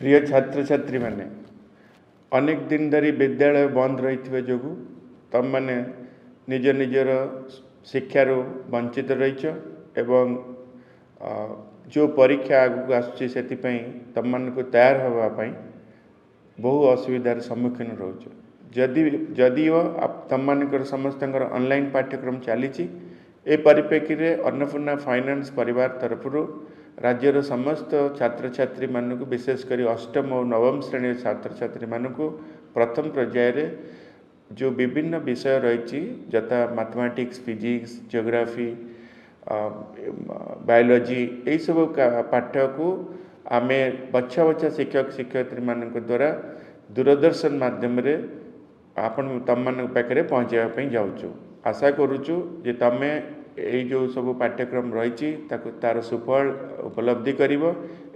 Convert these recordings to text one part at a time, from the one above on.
प्रिय छात्र छात्री माने अनेक दिन धरी विद्यालय बंद रही जो तुम मैंने निज निजर शिक्षार वंचित रहीच एवं जो परीक्षा आगू आसुची से तुम मान को तैयार होगापाई बहु असुविधार सम्मुखीन रोच जदिओ तुम मान समस्त ऑनलाइन पाठ्यक्रम चली ए परिप्रेक्षी में अन्नपूर्णा फाइनान्स परिवार तरफ राज्यर समस्त छात्र छात्री मानक विशेषकर अष्टम और नवम श्रेणी छात्र छात्री मानक प्रथम पर्यायर जो विभिन्न विषय रही जता मैथमेटिक्स फिजिक्स जियोग्राफी बायोलॉजी यही सब पाठ को आम बछा बछा शिक्षक शिक्षयित्री मान द्वारा दूरदर्शन माध्यम आपण तुम मान पाखे पहुँचापी जाऊँ आशा करुचु जे तमें यही जो सब पाठ्यक्रम रही तार सुफल उपलब्धि करिवो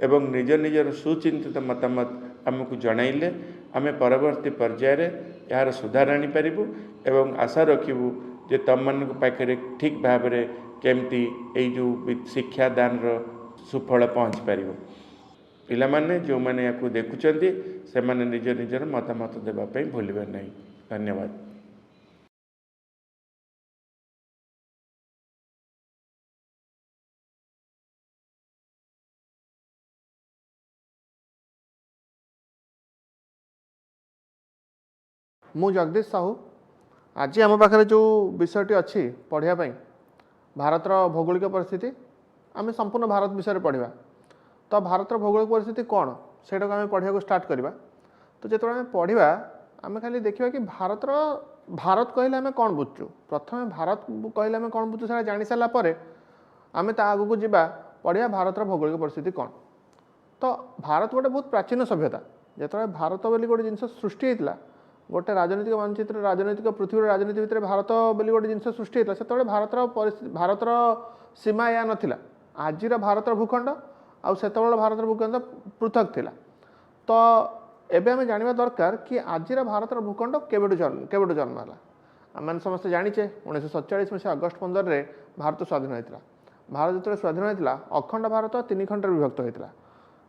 एवं निज निजर सुचिंतित मतामत आमको जनइले आम परवर्ती पर्यायर यार सुधार आनीपरू एवं आशा रखिबू जे तुम मान पाखे ठीक भाव में केमती यही जो शिक्षादान सुफल पहुँची पार पिला माने जो मैंने या देखुंट से मैंने निज निजर मतामत देवाई भूलिबे नहीं। धन्यवाद। मु जगदीश साहू आज आम पाखे जो विषयटी अच्छी पढ़ाई भारतर भौगोलिक परिस्थिति आम संपूर्ण भारत विषय पढ़ा तो भारतर भौगोलिक परिस्थिति कौन से आम पढ़ा स्टार्ट करवा तो जो आम पढ़ा आम खाली देखा कि भारत कहले आम कौन बुझुँ प्रथम भारत कहले आम कौन बुझुँ से जानी सारापर आम आग को जावा पढ़ा भारतर भौगोलिक परिस्थिति कौन। तो भारत गोटे बहुत प्राचीन सभ्यता जो भारत बोली गोटे जिन सृष्टि होता गोटे राजनीतिक मानचित्र राजनीतिक पृथ्वी राजनीति भितर भारत बोली गोटे जिन सृष्टि होता से भारतर सीमा या नाला आजिर भारतर भूखंड आउ से भारतर भूखंड पृथक थिला। तो एबे आम जाना दरकार कि आजिर भारतर भूखंड केबेठु जन्म है आम समस्त जाचे 1947 मसीहा अगस्ट 15 में भारत स्वाधीन होता भारत जो स्वाधीन होता अखंड भारत 3 खंड विभक्त होता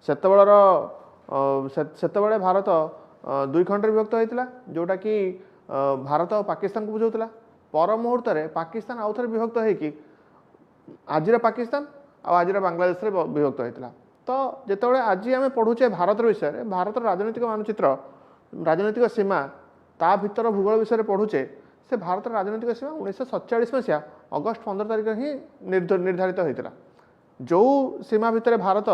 से भारत 2 खंड विभक्त होता जोटा कि भारत और पाकिस्तान को बुझाऊला पर मुहूर्त पाकिस्तान आउ थे विभक्त होगी आजिर पाकिस्तान आजिर बांग्लादेश विभक्त होता। तो जिते आज आम पढ़ुचे भारत विषय भारत राजनीतिक मानचित्र राजनीतिक सीमा ता भीतर भूगोल विषय पढ़ुचे से भारत राजनीतिक सीमा 1947 मसीहा अगस्ट 15 तारिख ही निर्धारित होता जो सीमा भितर भारत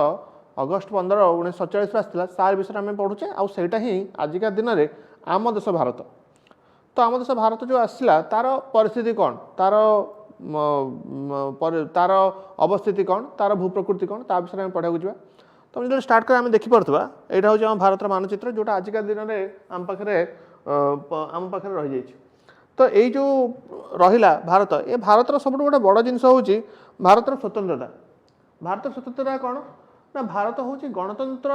अगस्ट 15 1947 आसाला सार विषय आम पढ़ुचे आईटा ही आजिका दिन में आम देश भारत। तो आम देश भारत जो आसला तार परिस्थिति कौन तार अवस्थिति कौन तार भूप्रकृति कौन ता विषय में पढ़ा जा तो जो स्टार्ट कर आम देखिपा यहाँ हूँ आम भारत मानचित्र जोटा आजिका दिन में आम पाखे रही जाइए। तो यही जो रहा भारत ये भारतर सब गोटे बड़ जिनस हूँ भारतर स्वतंत्रता। भारतर स्वतंत्रता कौन ना भारत हूँ गणतंत्र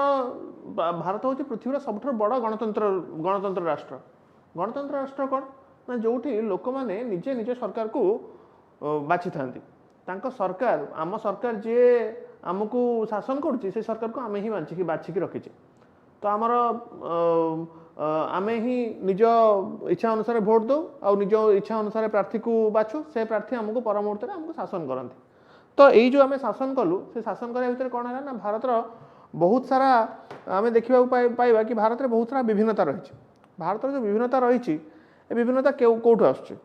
भारत हूँ पृथ्वीर सबुठ बड़ गणतंत्र राष्ट्र कौन ना जो लोक मैंने निजे निज सरकार को बाछि था सरकार आम सरकार जी आमको शासन करुच्ची से सरकार को आम ही बाछिकी रखीचे। तो आमर आम ही निज इच्छा अनुसार भोट दो और निज इच्छा अनुसार प्रार्थी को बाछु से प्रार्थी आमको पर मुहूर्त आमको शासन करती। तो यही जो आम शासन कलु से शासन करने भितर कौन है ना भारतर बहुत सारा आम देखा पाइबा कि भारत में बहुत सारा विभिन्नता रही भारतर जो विभिन्नता रही विभिन्नता कौटू आसुची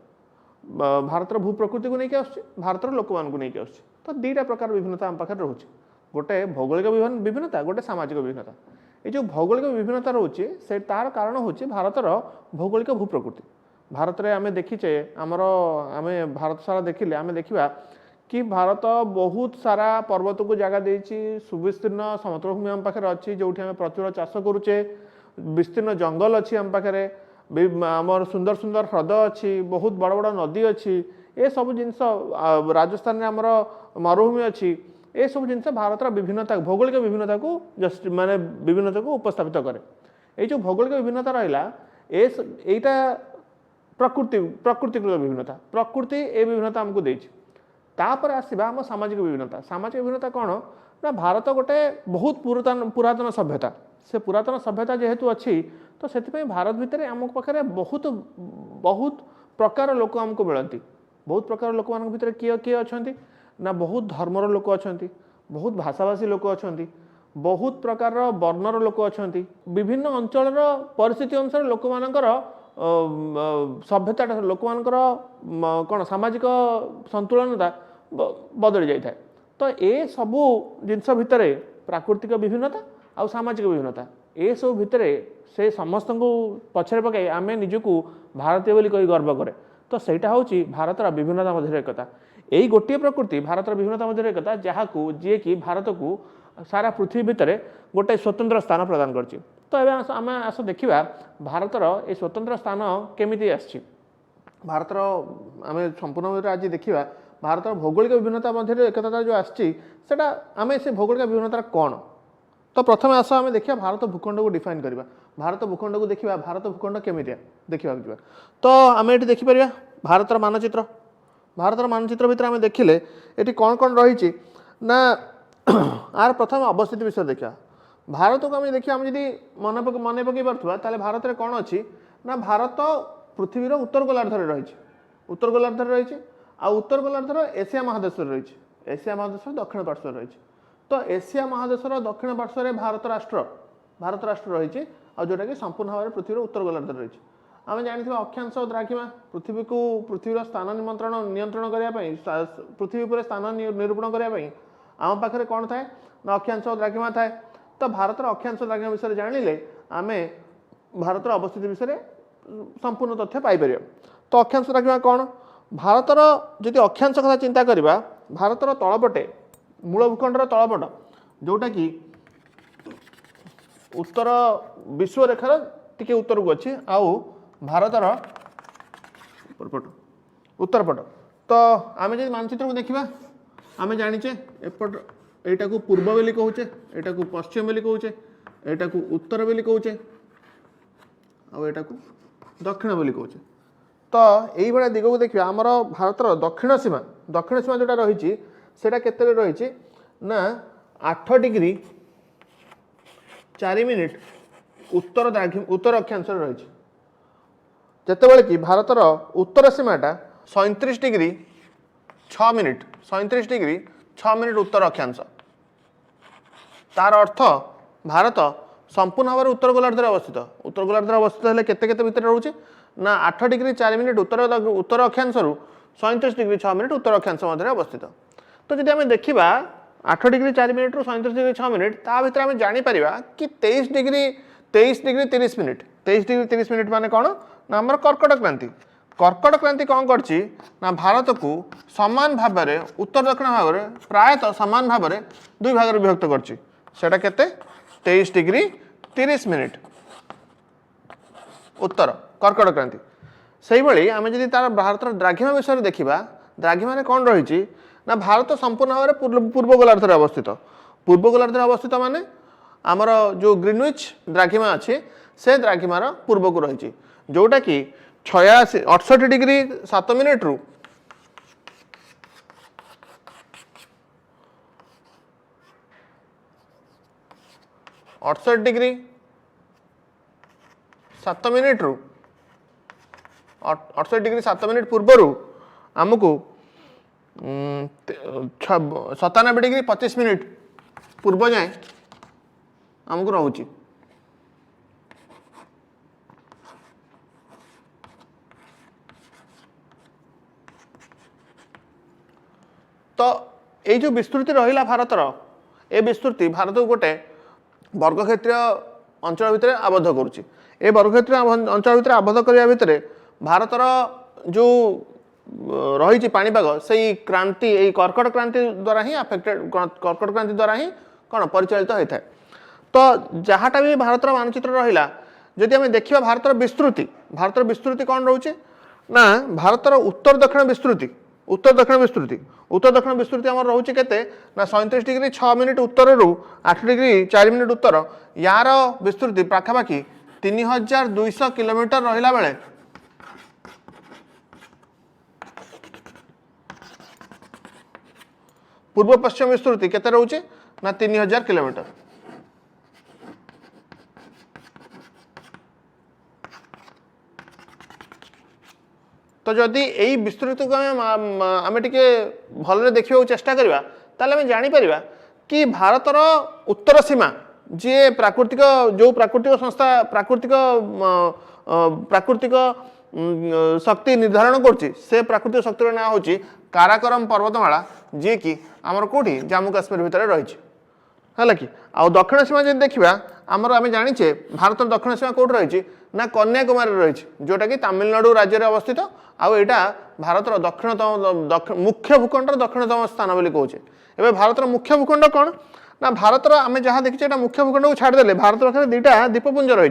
भारतर भूप्रकृति को लेकिन आस भारतर लोक मान को लेकिन आस। तो 2टा प्रकार विभिन्नता आम पाखे रोचे गोटे भौगोलिक विभिन्नता गोटे सामाजिक विभिन्नता। ये जो भौगोलिक विभिन्नता रोचे से तार कारण हूँ भारतर भौगोलिक भूप्रकृति। भारत में आम देखीचे आमर आम भारत सारा देखिले आम देखा कि भारत बहुत सारा पर्वत को जगह देती सुविस्तीर्ण समतल भूमि आम पाखे अच्छी जो आम प्रचुर चाष करुचे विस्तीर्ण जंगल अच्छी आम पाखे आमर सुंदर सुंदर ह्रद अच्छी बहुत बड़ बड़ नदी अच्छी ये सब जिनस राजस्थान में आमर मरुभूमि अच्छी ये सब जिनस भारत विभिन्नता भौगोलिक विभिन्नता को जस्ट माने विभिन्नता को उपस्थापित करे। ये जो भौगोलिक विभिन्नता रहा एटा प्रकृतिकृत विभिन्नता प्रकृति ए विभिन्नता आमको देछि। तापर आसवा आम सामाजिक विभिन्नता कौन ना भारत गोटे बहुत पुरातन सभ्यता से पुरातन सभ्यता जेहेतु अच्छी तो से भारत भितर आम पाखे बहुत बहुत प्रकार लोक आमको मिलती बहुत प्रकार लोक मान भर किए किए अच्छा ना बहुत धर्मर लोक अच्छा बहुत भाषाभाषी लोक अच्छा बहुत प्रकार वर्णर लोक अच्छा विभिन्न अंचल परिस्थिति अनुसार लोक मानकर सभ्यता लोक मानकर कौन सामाजिक संतुलनता बदली जाए तो ये सबू जिनस भितर प्राकृतिक विभिन्नता आ सामाजिक विभिन्नता ए सब भितर से समस्त को पछरे पकाई आम निजक भारतीय बोली कही गर्व करे तो सहीटा हूँ भारतर विभिन्नता मध्य एकता यही गोटे प्रकृति भारतर विभिन्नता मध्य एकता जहाँ को जी कि भारत को सारा पृथ्वी भितर गोटे स्वतंत्र स्थान प्रदान कर तो ये आम आस देखा भारतर ये स्वतंत्र स्थान केमी आसी भारतर आम संपूर्ण आज देखा भारतर भौगोलिक विभिन्नता मध्य एकता जो आसा आम से भौगोलिक विभिन्नता कौन तो प्रथम आस आम देखा भारत भूखंड को डिफाइन करवा भारत भूखंड को देखा भारत भूखंड केमी देखा जा तो आम ये देखिपर भारतर मानचित्र भितर आम देखिले ये कौन कौन रही ना आर प्रथम अवस्थित विषय देखा भारत को आम देखिए आम जी मन पकई पार्था भारत में कौन अच्छी ना भारत पृथ्वीर उत्तर गोलार्धर रही उत्तर गोलार्धर रही आ उत्तर गोलार्धर एशिया महादेश रही एशिया महादेश दक्षिण पार्श्व रही तो एशिया महादेशर दक्षिण पार्श्व में भारत राष्ट्र रही जोटा कि संपूर्ण भाव में पृथ्वीर उत्तर गोलार्धर रही आम जानते अक्षांश और द्राघिमा पृथ्वीर स्थान नियंत्रण करने पृथ्वी पर स्थान निरूपण करने आम पाखे कौन थाए ना अक्षांश और द्राघिमा थाए तो भारतर अक्षांश द्राघिमा विषय जानिले आम भारतर अवस्थित विषय संपूर्ण तथ्य पाइपर तो अक्षांश द्राघिमा कौन भारतर जदि अक्षांश कथा चिंता करवा भारतर तलपटे मूल भूखंडर तलपट जोटा कि उत्तर विश्वरेखार टिके उत्तर को अच्छी आउ भारतर उत्तर पट तो आम जो मानचित्र को देखा आम जाचे एपट एटा को पूर्व बोली कहूचे एटा को पश्चिम बोली कहूचे एटा को उत्तर बोली कहूचे आटा को दक्षिण बोली कहूचे तो यही भाया दिग को देखिए आमर भारतर दक्षिण सीमा जोटा रही सेटा केते रही ना 8 डिग्री 4 मिनिट उत्तर अक्षांश रही जितेबाला कि भारतर उत्तर सीमाटा 37 डिग्री 6 मिनिट 37 डिग्री 6 मिनिट उत्तर अक्षांश तार अर्थ भारत संपूर्ण भाव में उत्तर गोलार्धर अवस्थित हेले केते भितर रोचे ना 8 डिग्री 4 मिनिट उत्तर अक्षांश 37 डिग्री 6 मिनिट उत्तर अक्षांश मध्य अवस्थित तो जब आम देखा 8 डिग्री 4 मिनिट रु 37 डिग्री 6 मिनिट ता भीतर आम जापर कि 23 डिग्री 30 मिनिट 23 डिग्री 30 मिनिट माने कौन ना आम कर्कट क्रांति कौन करछि ना भारत को समान भाव में उत्तर दक्षिण भाव में प्रायतः समान भाव में दुई भाग विभक्त करछि सेटा केते 23 डिग्री 30 मिनिट उत्तर कर्कट क्रांति से भाई आम जब तार भारत द्राघिमा विषय देखा द्राघिमा कौन रही ना भारत संपूर्ण भाव में पूर्व गोलार्धर अवस्थित माने आमर जो ग्रीनविच द्राघिमा अच्छे से द्राघिमार पूर्व को रही जोटा कि 68 डिग्री 7 मिनिट रु 68 डिग्री 7 मिनिट रु 68 डिग्री 7 मिनिट पूर्वर आमको 97 डिग्री 25 मिनिट पूर्व जाए आमको रोचे तो ये जो विस्तृति रहा भारतर ए विस्तृति भारत को गोटे वर्गक्षेत्रीय अंचल भितर आबद्ध करुच्ची ए वर्गक्षेत्रीय अंचल भितर आबद्ध करने भितर भारतर जो रही पाणीपाग से क्रांति यही कर्कट क्रांति द्वारा ही अफेक्टेड कर्कट क्रांति द्वारा ही कौन परिचालित होता है तो जहाँटा भी भारतर मानचित्र रहा जदि आम देखा भारतर विस्तृति कौन रोचे ना भारतर उत्तर दक्षिण विस्तृति आम रोचे केते ना 37 डिग्री 6 मिनिट उत्तर रु 8 डिग्री 4 मिनिट उत्तर यार विस्तृति पाखापाखि 3200 किलोमीटर रहिला बेले पूर्व पश्चिम विस्तृति केते रोचे ना 3000 किलोमीटर। तो जदि यही विस्तृत को आम टे भल देखा चेष्टा करवा आम जापर कि भारतर उत्तर सीमा जी प्राकृतिक जो प्राकृतिक संस्था प्राकृतिक शक्ति निर्धारण कर प्राकृतिक शक्तिर ना हूँ काराकोरम पर्वतमाला जी कि आमर कौटी जम्मू काश्मीर भितर रही है कि आउ दक्षिण सीमा जब देखा आमर आम जाचे भारत दक्षिण सीमा कौट रही ना कन्याकुमारी रही जोटा कि तमिलनाडु राज्य में अवस्थित आउ यहाँ भारत दक्षिणतम मुख्य भूखंडर दक्षिणतम स्थान बोली कहे। एवं भारत मुख्य भूखंड कौन ना भारत आम जहाँ देखिए मुख्य भूखंड को छाड़देले भारत पाखे दुईटा द्वीपपुंज रही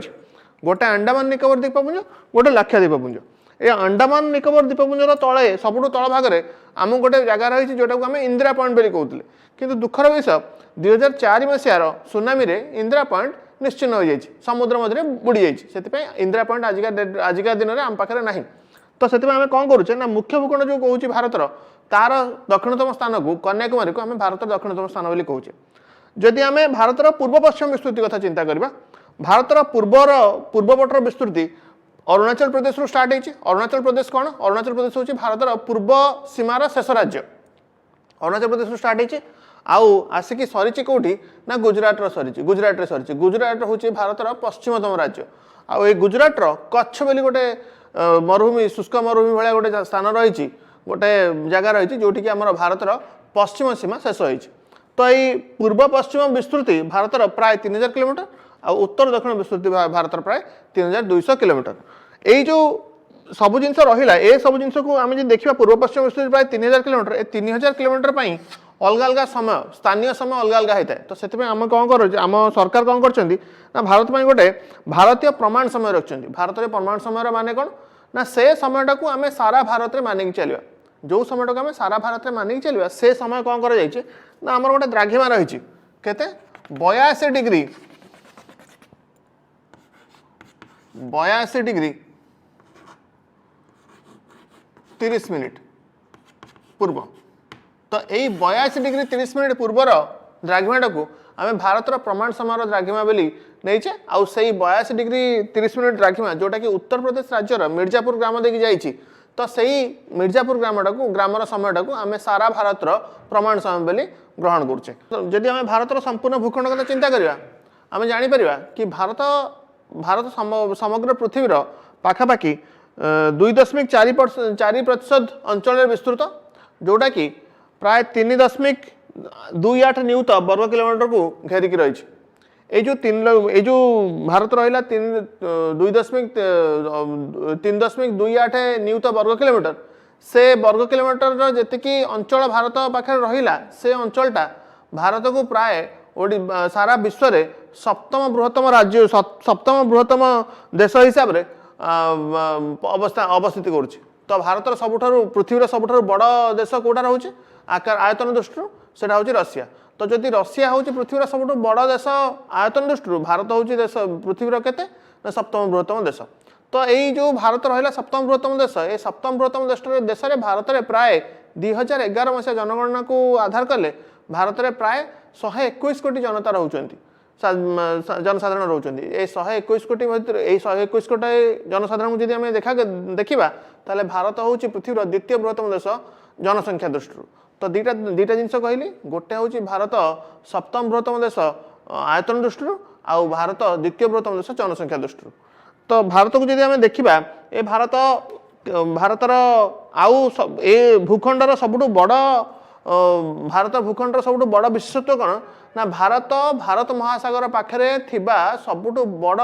गोटे अंडमान निकोबर द्वीपपुंज गोटे लाक्षाद्वीप पुंज। ये अंडमान निकोबर द्वीपपुंजर तले सबुठ तल भाग आम गोटे जगह रही जोटा को आम इंदिरा पॉइंट बोली कहते किंतु दुखर विषय 2004 मसीहार सुनामी इंदिरा पॉइंट निश्चिन्न हो जाए समुद्र मध्य बुड़ी जाए इंदिरा पॉइंट आजिका दिन में आम पाखे ना तो से आम कौन करुचे ना मुख्य भूखंड जो कहूँ भारतर तार दक्षिणतम स्थान को कन्याकुमारी को आम भारत दक्षिणतम स्थान बोली कहूचे। जदि आम भारतर पूर्व पश्चिम विस्तृति कथा चिंता करवा भारतर पूर्वपटर विस्तृति अरुणाचल प्रदेश स्टार्ट होती। अरुणाचल प्रदेश कौन अरुणाचल प्रदेश हूँ भारतर पूर्व सीमार शेष राज्य अरुणाचल प्रदेश स्टार्ट होती आउ आसिकी सरी कौटी ना गुजरात सरी गुजरात हूँ भारतर पश्चिमतम राज्य आउ ये गुजरात कच्छ बोली गोटे मरुभूमि शुष्क मरुभूमि भाया गोटे स्थान रही गोटे जगह रही जोटि कि आम भारतर पश्चिम सीमा शेष होती। तो ये पूर्व पश्चिम विस्तृति भारतर प्राय 3000 किलोमीटर आ उत्तर दक्षिण विस्तृति भारतर प्राय 3200 किलोमीटर। यही जो सब जिन रहा ये सब जिन को आम देखा पूर्व पश्चिम विस्तृति प्राय 3000 किलोमीटर ए 3000 किलोमीटर अलग अलग समय स्थानीय समय अलग अलग होता है। तो से आम कौन कर आम सरकार कौन कर भारत में गोटे भारतीय प्रमाण समय रखिंट भारत में प्रमाण समय माने कौन ना से समय को आम सारा भारत में मानिक चलवा जो समय को आम सारा भारत में मानिक चलवा से समय कौन कर ना आमर गोटे द्राघिमा रही केते 82 डिग्री 30 मिनिट पूर्व। तो यही 82 डिग्री 30 मिनिट पूर्वर द्राघिमाटा को आम भारतर प्रमाण समय द्राघिमा बोली नहींचे आउ से 82 डिग्री 30 मिनिट द्राघिमा जोटा कि उत्तर प्रदेश राज्यर मिर्जापुर ग्राम देखिए जाइए तो सही मिर्जापुर ग्रामटा को ग्रामर समयटा को आम सारा भारतर प्रमाण समय बोली ग्रहण करुचे। जदि आम भारतर संपूर्ण भूखंड कथा चिंता करवा आम जापर कि भारत समग्र पृथ्वीर पाखापाखि 2.4% अंचल विस्तृत जोटा कि प्राय 3.28 न्यूत वर्ग किलोमीटर को घेरिकी रही ये जो भारत रहा 3.28 न्यूत वर्ग किलोमीटर से वर्ग किलोमीटर जी अंचल भारत पाखे रहा से अंचलटा भारत को प्राय सारा विश्व में सप्तम बृहत्तम राज्य सप्तम बृहत्तम देश हिसाब से अवस्थित कर। तो भारत सबुठारु पृथ्वीर सबुठारु बड़ देश कौटा रोचे आयतन दृष्टि से रशिया। तो जदि रशिया हूँ पृथ्वीर सबुठ बड़ देश आयतन दृष्टि भारत हूँ देश पृथ्वीर केते ना सप्तम बृहत्तम देश। तो यही जो भारत रहा सप्तम बृहत्तम देश ये सप्तम बृहत्तम देश में भारत में प्राय 2011 मसीहा जनगणना को आधार कले भारत में प्राय 121 कोटी जनता रोचंती जनसाधारण रोचंती। ये 121 कोटी भर ये 121 कोटी जनसाधारण को आम देखा ताले भारत हूँ पृथ्वीर द्वितीय बृहत्तम देश जनसंख्या दृष्टि। तो दुईटा जिनस कहली गोटे हूँ भारत सप्तम बृहत्तम देश आयतन दृष्टि आउ भारत द्वितीय बृहत्तम देश जनसंख्या दृष्टि। तो भारत को जब आम देखा ये भारतर आउ ए भूखंडर सबुठ बड़ भारत भूखंडर सबुठ बड़ विशेषत्व कौन ना भारत महासागर पाखे थिबा सबुठ बड़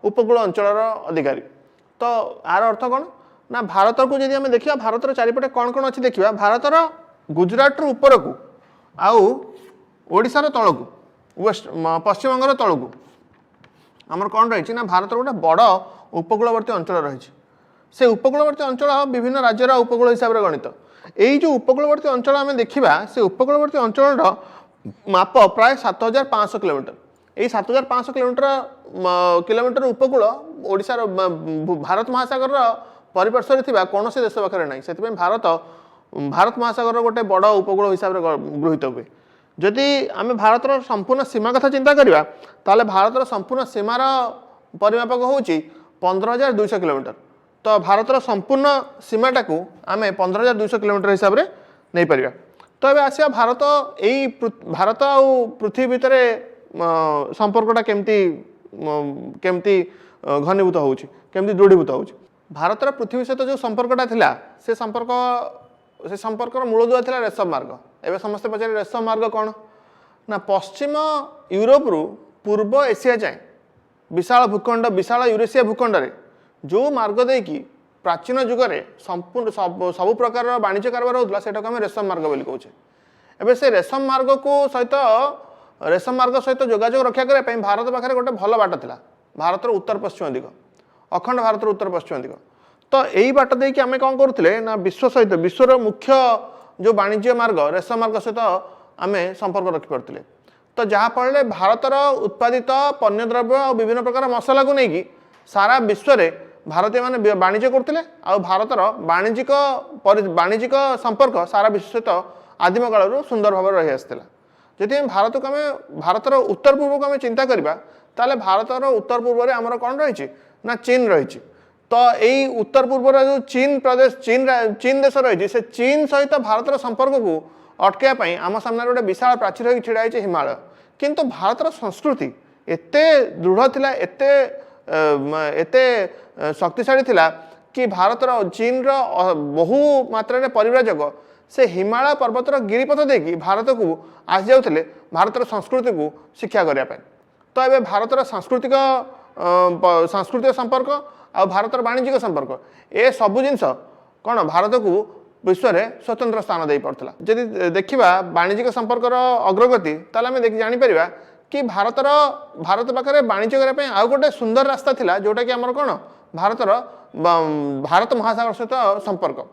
उपकूल अंचल अधिकारी। तो यार अर्थ कौन ना भारत को जब आम देखा भारत चारिपटे कौन कौन अच्छी देखा भारतर गुजरात ऊपर को आउ ओडिशार तल को वेस्ट पश्चिम बंगर तल को आमर कौन रही ना भारत गोटे बड़ उपकूलवर्ती अंचल रही से उपकूलवर्ती अंचल विभिन्न राज्यर उपकूल हिसाब से गणित। यही जो उपकूलवर्ती अंचल आम देखा से उपकूलवर्ती अंचल माप प्राय 7500 किलोमीटर। यही 7500 किलोमीटर उपकूल ओडिशार भारत महासागर परिपार्श्वर थिबा कौन से देश पाखे ना से भारत महासागर गोटे बड़ उपकूल हिसाब से गृहीत हुए। जदि आम भारतर संपूर्ण सीमा कथा चिंता करवा ताले भारतर संपूर्ण सीमार परिमापक हूँ 15,200 किलोमीटर। तो भारतर संपूर्ण सीमाटा को आम 15,200 किलोमीटर हिसाब से नहीं पारिबा। तो ये आसिया भारत यही भारत आ पृथ्वी भितर संपर्कटा केमती केमती घनीभूत होमती दृढ़ीभूत हो। भारतर पृथ्वी सहित जो संपर्कटा थिला से संपर्कर मूल दुआ थिला रेशम मार्ग। एवं समस्ते पचारे रेशम मार्ग कौन ना पश्चिम यूरोप रु पूर्व एशिया जाए विशाल भूखंड विशाल यूरेशिया भूखंड रे जो मार्ग देकी प्राचीन जुगरे संपूर्ण सब प्रकार वाणिज्य कारबार होता है आम रेशम मार्ग बोली कहे। एवं से रेशम मार्ग को सहित रेशम मार्ग सहित जोगाजोग रक्षा करने भारत पाखे गोटे भल बाट था भारतर उत्तर पश्चिम दिग अखंड भारतर उत्तर पश्चिम दिग। तो यही बाट देकी आम कौन करुले ना विश्व सहित विश्वर मुख्य जो वाणिज्य मार्ग रेशम मार्ग सहित आम संपर्क रखिपे। तो जहाँफल भारतर उत्पादित पण्य द्रव्य और विभिन्न प्रकार मसला को लेकिन सारा विश्व में भारतीय माने वाणिज्य करते आ भारतर वाणिज्यिक संपर्क सारा विश्व सहित आदिम काल सुंदर भाव रही आसाला। जदि भारत को आम भारतर उत्तर पूर्व को आम चिंता करवा ताले भारतर उत्तर पूर्व में आमर कौन रही ना चीन रही। तो यही उत्तर पूर्व जो चीन प्रदेश चीन देश रही से चीन सहित भारतर संपर्क को अटकाई आम सामने गोटे विशाल प्राचीर होकर छिड़ा है हिमालय। किंतु भारतर संस्कृति एते दृढ़ थिला एते शक्तिशाली थिला कि भारतर चीन बहु मात्रा परिव्राजक से हिमालय पर्वतर गिरिपथ देकी भारत को आसी जाते भारतर संस्कृति को शिक्षा करने। तो ये भारतर सांस्कृतिक संपर्क आ भारतर वाणिज्यिक संपर्क ए सबू जिनस कौन भारत को विश्व में स्वतंत्र स्थान दे पड़ता। जदि देखा वाणिज्यिक संपर्कर अग्रगति ताले आम जापर कि भारत पाखे वाणिज्य करने आउ गोटे सुंदर रास्ता थिला जोटा कि आमर कौन भारतर भारत महासागर सहित संपर्क।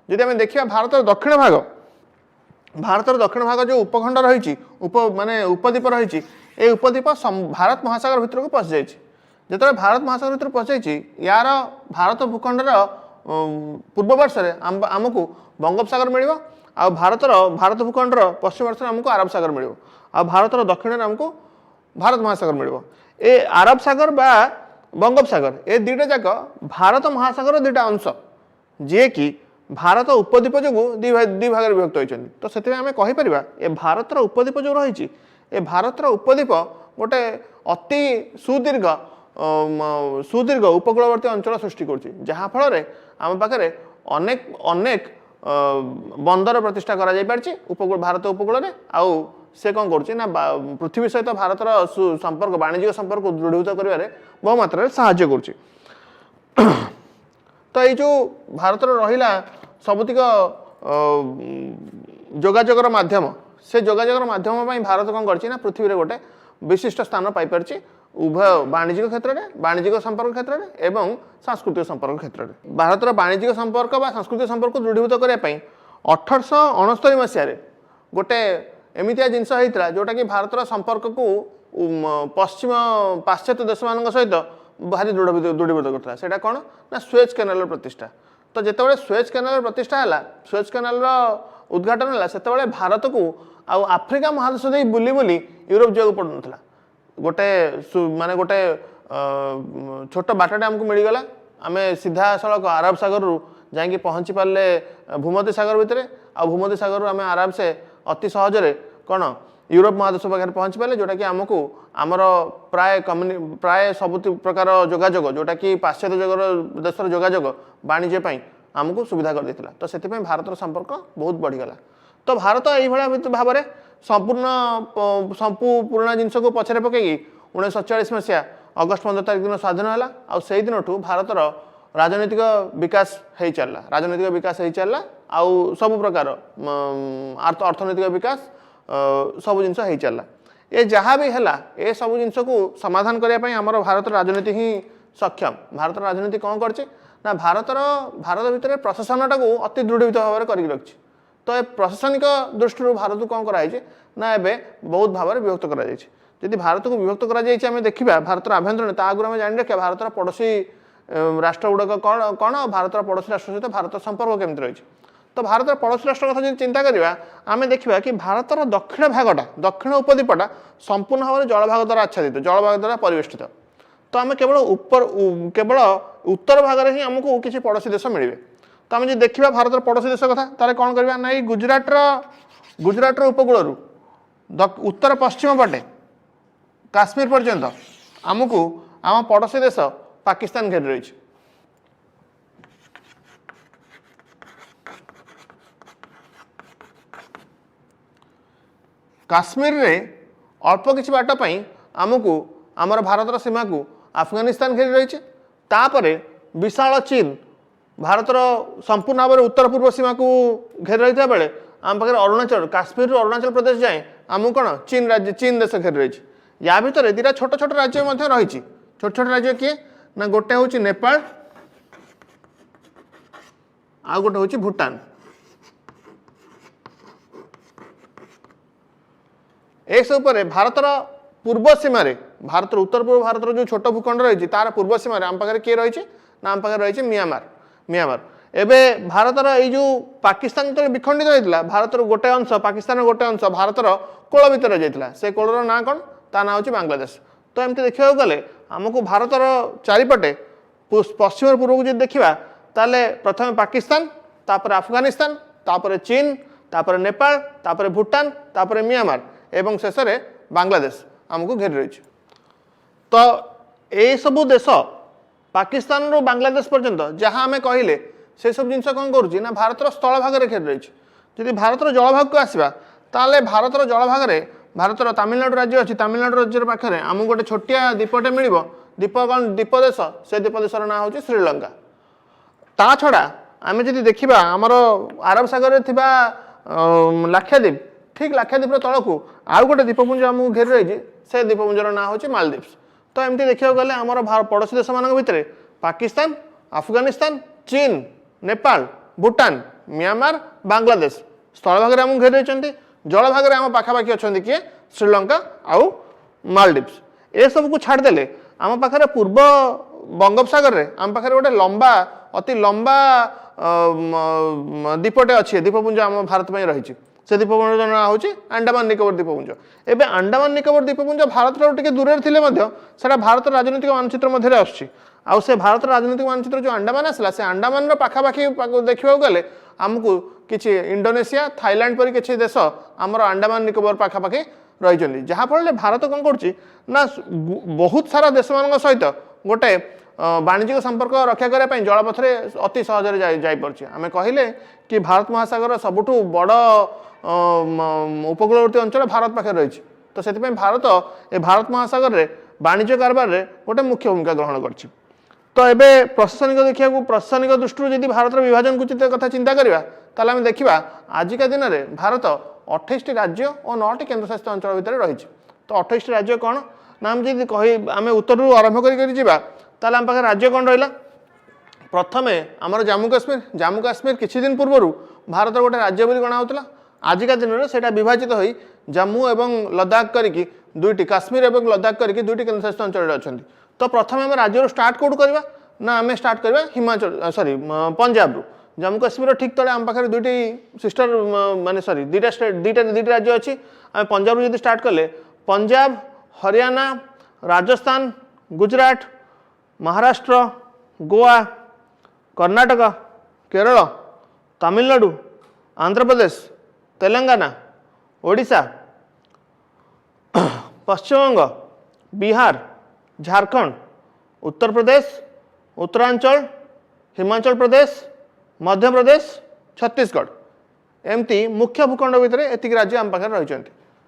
जदि आम देखा भारतर दक्षिण भाग जो उपखंड रही माने उपद्वीप रही ये उपद्वीप भारत महासागर भितर को पशि जाइए। जिते भारत महासागर भितर पशि जाइए यार भारत भूखंडर पूर्व वर्षे आमको बंगोपसागर मिल भारत भूखंडर पश्चिम वर्षे आमको अरब सागर मिल भारतर दक्षिण में आमको भारत महासागर मिल। ए अरब सागर बा बंगोपसागर ए दुईटा जाक भारत महासागर दुईटा अंश जी कि भारत उपद्वीप जो दी भाग विभक्त होती। तो से आम कहीपर ए भारतर उपद्वीप जो रही ए भारतर उपद्वीप गोटे अति सुदीर्घ उपकूलवर्ती अंचल सृष्टि करफल आम पाखे अनेक अनेक बंदर प्रतिष्ठा कर भारत उपकूल में आउ से कौन कर पृथ्वी सहित भारतर संपर्क वाणिज्यिक संपर्क दृढ़ीभूत कर बहु मात्रा साहाय्य कर। तो ये जो भारतर रहा सबुतिक जोगाजोगर माध्यम से जोगाजोगर माध्यम भारत कौन कर पृथ्वी में गोटे विशिष्ट स्थान पाइपर उभय वाणिज्यिक क्षेत्र में वाणिज्यिक संपर्क क्षेत्र में एवं सांस्कृतिक संपर्क क्षेत्र में। भारतर वाणिज्यिक संपर्क व सांस्कृतिक संपर्क दृढ़ीभूत करने 1869 मसीह गोटे एमतिया जिनस होता जोटा कि भारतर संपर्क को पश्चिम पाश्चात्य देश मान सहित भारी दृढ़ीभूत करता है। कौन ना सुएज कैनाल प्रतिष्ठा। तो जिते सुएज कैनाल प्रतिष्ठा है सुएज कैनाल उद्घाटन है से भारत को आउ आफ्रिका महादेश दे बुली बुली यूरोप जावाक पड़ू ना गोटे माने गोटे छोट बाटटे आमको मिलगला आम सीधा सड़क अरब सागर रु जाकि पहुँची पारे भूमध्य सागर भितर आ भूमध्य सागर आम आराम से अति सहजरे कौन यूरोप महादेश पाखे पहुँची पारे जोटा कि आमको आमर प्राय सब प्रकार जोगाजोग जोटा कि पाश्चात्य जगह देशर जोगाजोग वाणिज्य आमको सुविधा कर देथिला। तो से भारतर संपर्क बहुत बढ़ीगला। तो भारत यही भाव में संपूर्ण जिनस को पछरे पकई 1947 मसीहा अगस्ट 15 तारिख दिन स्वाधीन है आ से दिन भारतर राजनीतिक विकास हो चलला राजनीतिक विकास हो चलला आउ सब प्रकार अर्थनैतिक विकास सब जिनस हो चलला। ये जहाँ भी है ये सब जिनस को समाधान करने आमर भारत राजनीति ही सक्षम। भारत राजनीति कौन कर भारत भितर प्रशासनटा को अति दृढ़ीभूत भाव कर रखी। तो ये प्रशासनिक दृष्टि भारत को कौन कराई ना एवं बहुत भाव में विभक्त कर भारत को विभक्त कर देखा भारत आभ्यंतरण आगुरी आम जान रखा भारत पड़ोशी राष्ट्र गुड़ाक कौन कौन भारत पड़ोशी राष्ट्र सहित भारत संपर्क केमती रही। तो भारत पड़ोशी राष्ट्र कथा जो चिंता करवा आम देखा कि भारतर दक्षिण भागटा दक्षिण उपद्वीपटा संपूर्ण भाव में जलभाग द्वारा आच्छादित जलभाग द्वारा परिवेष्टित। तो आम केवल उत्तर भाग में ही आमको किसी पड़ोशी देश मिले। तो आम जो देखा भारत पड़ोशी देश कथा तार कौन करवा ना ये गुजरातर उपकूल उत्तर पश्चिम पटे काश्मीर पर्यंत आमको आम पड़ोशी देश पाकिस्तान घेरी रही। काश्मीर रे अल्प किसी बाट आमको आमर भारतर सीमा को अफगानिस्तान घेरी रही। तापरे विशाल चीन भारतर संपूर्ण भाव में उत्तर पूर्व सीमा को घेरी रही बेले आम पाखे अरुणाचल काश्मीर अरुणाचल प्रदेश जाए आमको कौन चीन देश घेरी रही। या भितर दुटा छोट छोट राज्य रही। छोट छोट राज्य किए ना गोटे हूँ नेपाल आ गोटे हूँ भूटान। ए सब पर भारतर पूर्व सीमार भारत उत्तर पूर्व भारत जो छोट भूखंड रही तार पूर्व सीमार आम पाखे किए रही ना आम पाखे रही म्यांमार। एवं भारतर यो पाकिस्तान जो विखंडित होता भारतर गोटे अंश पाकिस्तान गोटे अंश भारतर कोल भितर जाता से कोलर ना कौन ता ना हूँ बांग्लादेश। तो एमती देखा गले आमको भारतर चारिपटे पश्चिम पूर्व को जो देखा ताले प्रथम पाकिस्तान तापर अफगानिस्तान तापर चीन तापर नेपाल तापर भूटान तापर म्यांमार एवं शेष में बांग्लादेश आमको घेरी रही। तो ये सबू देश पाकिस्तान रू बांग्लादेश पर्यंत जहाँ आम कहले से सब जिन कौन करुच्ची ना भारतर स्थल भाग में घेरी रही। जदि भारतर जलभाग को आसवा ताले भारतर जलभाग में भारतर तमिलनाडु राज्य अच्छी तमिलनाडु राज्य पाखे आमको गोटे छोटिया द्वीपटे मिल द्वीप कौन द्वीप देश से द्वीप देशर ना हूँ श्रीलंका। ता छड़ा आम जदि देखा आमर अरब सागर में लाक्षाद्वीप ठीक लाक्षाद्वीप तल को आउ गोटे द्वीपपुंज आमको घेरी रही से द्वीपपुंजर ना हूँ मालदीव्स। तो एमती देखा गले आमर पड़ोशी देश मान भितर पाकिस्तान अफगानिस्तान चीन नेपाल भूटान म्यांमार बांग्लादेश स्थल भाग में आमको घेरी रही। जल भाग में आम पाखापाखि अच्छा किए श्रीलंका आउ मालदीव्स। ए सब को छाड़देले आम पाखे पूर्व बंगोपसागर में आम पाखे गोटे लंबा अति लंबा द्वीपटे अच्छे द्वीपपुंज आम भारत में रही। से द्वीपपुंज ना हूँ अंडमान निकोबर द्वीपपुंज। एवं अंडमान निकोबर द्वीपपुंज भारत टे दूर थे भारत राजनीतिक मानचित्र मध्य आउ से भारत राजनीतिक मानचित्र जो अंडमान आसला से अंडमान पाखापाखि देखा गले आमको किसी इंडोनेशिया थाईलैंड पर किसी देश आमर अंडमान निकोबर पाखापाखि रही। जहाँफल भारत कौन करना बहुत सारा देश मान सहित गोटे वाणिज्यिक संपर्क रक्षा करने जलपथरे अति सहजरे जापे। आम कहले कि भारत महासागर सबुठ बड़ उपकूलवर्ती अंचल भारत पाखे रही। तो से भारत ए भारत महासागर में वाणिज्य कारबार में गोटे मुख्य भूमिका ग्रहण कर। तो ये प्रशासनिक देखा प्रशासनिक दृष्टि जब भारत विभाजन को कथा चिंता करवा ताले आम देखा आजिका दिन में भारत 28 राज्य और 9टी केन्द्रशासित अंचल भितर रही। तो 28 राज्य कौन ना आम जब कह आम उत्तर आरंभ कर आम पाखे राज्य कौन रहा प्रथमे आमर जम्मू काश्मीर किछि दिन पूर्व भारत गोटे राज्य बोली गणा आजिका दिन में से विभाजित हो जम्मू एवं लद्दाख करके दुईटी काश्मीर एवं लद्दाख करके दुईटी केन्द्रशासित अंचल अच्छा। तो प्रथम आम राज्य स्टार्ट कौट करवा ना आम स्टार्ट करवा हिमाचल सॉरी पंजाब रु जम्मू काश्मीर ठीक तले आम पाखे दुईटी सिस्टर माने सॉरी दुईटा स्टेट दुईटा राज्य अच्छी आम पंजाब रु स्टार्ट कले पंजाब हरियाणा राजस्थान गुजरात महाराष्ट्र गोवा कर्नाटक केरल तमिलनाडु आंध्र प्रदेश तेलंगाना ओडिशा पश्चिम बंग बिहार झारखंड उत्तर प्रदेश उत्तरांचल हिमाचल प्रदेश मध्य प्रदेश छत्तीसगढ़ एमती मुख्य भूखंड भितर एतिक राज्य आम पाखे रही।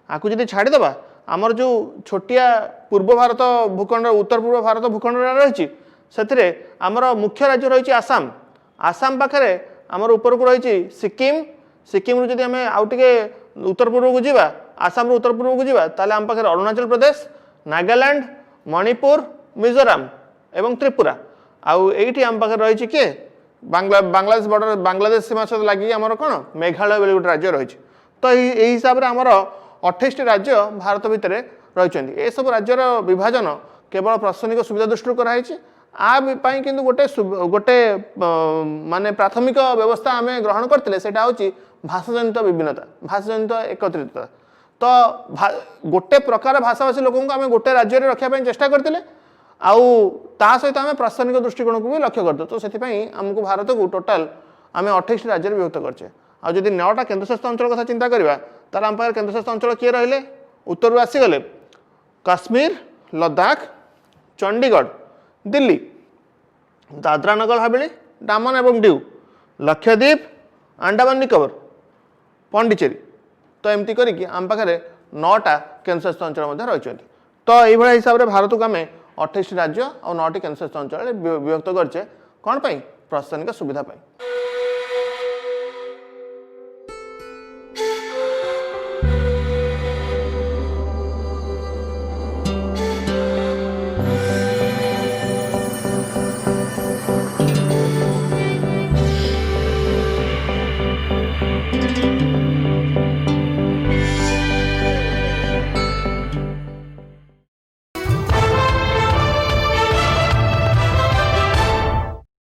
आपको जब छाड़देवा आमर जो छोटिया पूर्व भारत भूखंड उत्तर पूर्व भारत भूखंड रही से आमर मुख्य राज्य रही आसाम। आसाम पाखे आमर ऊपर को रही सिक्किम सिक्किम जब आम आउ टे उत्तर पूर्व को जावा आसाम उत्तर पूर्व को जावा ताले आम पाखे अरुणाचल प्रदेश नागालैंड मणिपुर मिजोराम एवं त्रिपुरा आउ एटी आम पाखे रही किए बांग्लादेश बॉर्डर बांग्लादेश सीमा सहित लगी आमर कौन मेघालय बोली गोटे राज्य रही। तो यही हिसाब से आमर 28टी राज्य भारत भितर रही। ये सब राज्यर विभाजन केवल प्रशासनिक सुविधा दृष्टि कराई ପାଇଁ କିନ୍ତୁ ଗୋଟେ ମାନେ ପ୍ରାଥମିକ ବ୍ୟବସ୍ଥା ଆମେ ଗ୍ରହଣ କରିଥିଲେ ସେଇଟା ହେଉଛି ଭାଷାଜନିତ ବିଭିନ୍ନତା ଭାଷାଜନିତ ଏକତ୍ରିତତା ତ ଗୋଟେ ପ୍ରକାର ଭାଷାଭାଷୀ ଲୋକଙ୍କୁ ଆମେ ଗୋଟେ ରାଜ୍ୟରେ ରଖିବା ପାଇଁ ଚେଷ୍ଟା କରିଥିଲେ ଆଉ ତା ସହିତ ଆମେ ପ୍ରାସ୍ତାନିକ ଦୃଷ୍ଟିକୋଣକୁ ବି ଲକ୍ଷ୍ୟ କରିଛୁ ତ ସେଥିପାଇଁ ଆମକୁ ଭାରତକୁ ଟୋଟାଲ ଆମେ 28ଟି ରାଜ୍ୟରେ ବିଭକ୍ତ କରିଛେ ଆଉ ଯଦି 9ଟା କେନ୍ଦ୍ରଶାସିତ ଅଞ୍ଚଳ କଥା ଚିନ୍ତା କରିବା ତାହେଲେ ଆମ ପାଖରେ କେନ୍ଦ୍ରଶାସିତ ଅଞ୍ଚଳ କିଏ ରହିଲେ ଉତ୍ତରରୁ ଆସିଗଲେ କାଶ୍ମୀର ଲଦାଖ ଚଣ୍ଡିଗଡ଼ ଦିଲ୍ଲୀ ଦାଦ୍ରା ନଗର ହାବେଳି ଡାମନ ଏବଂ ଡିଉ ଲକ୍ଷଦ୍ୱୀପ ଆଣ୍ଡାମାନ ନିକୋବର ପଣ୍ଡିଚେରୀ ତ ଏମିତି କରିକି ଆମ ପାଖରେ 9ଟା କେନ୍ଦ୍ରଶାସିତ ଅଞ୍ଚଳ ମଧ୍ୟ ରହିଛନ୍ତି ତ ଏଇଭଳିଆ ହିସାବରେ ଭାରତକୁ ଆମେ 28ଟି ରାଜ୍ୟ ଆଉ 9ଟି କେନ୍ଦ୍ରଶାସିତ ଅଞ୍ଚଳରେ ବିଭକ୍ତ କରିଛେ କ'ଣ ପାଇଁ ପ୍ରଶାସନିକ ସୁବିଧା ପାଇଁ।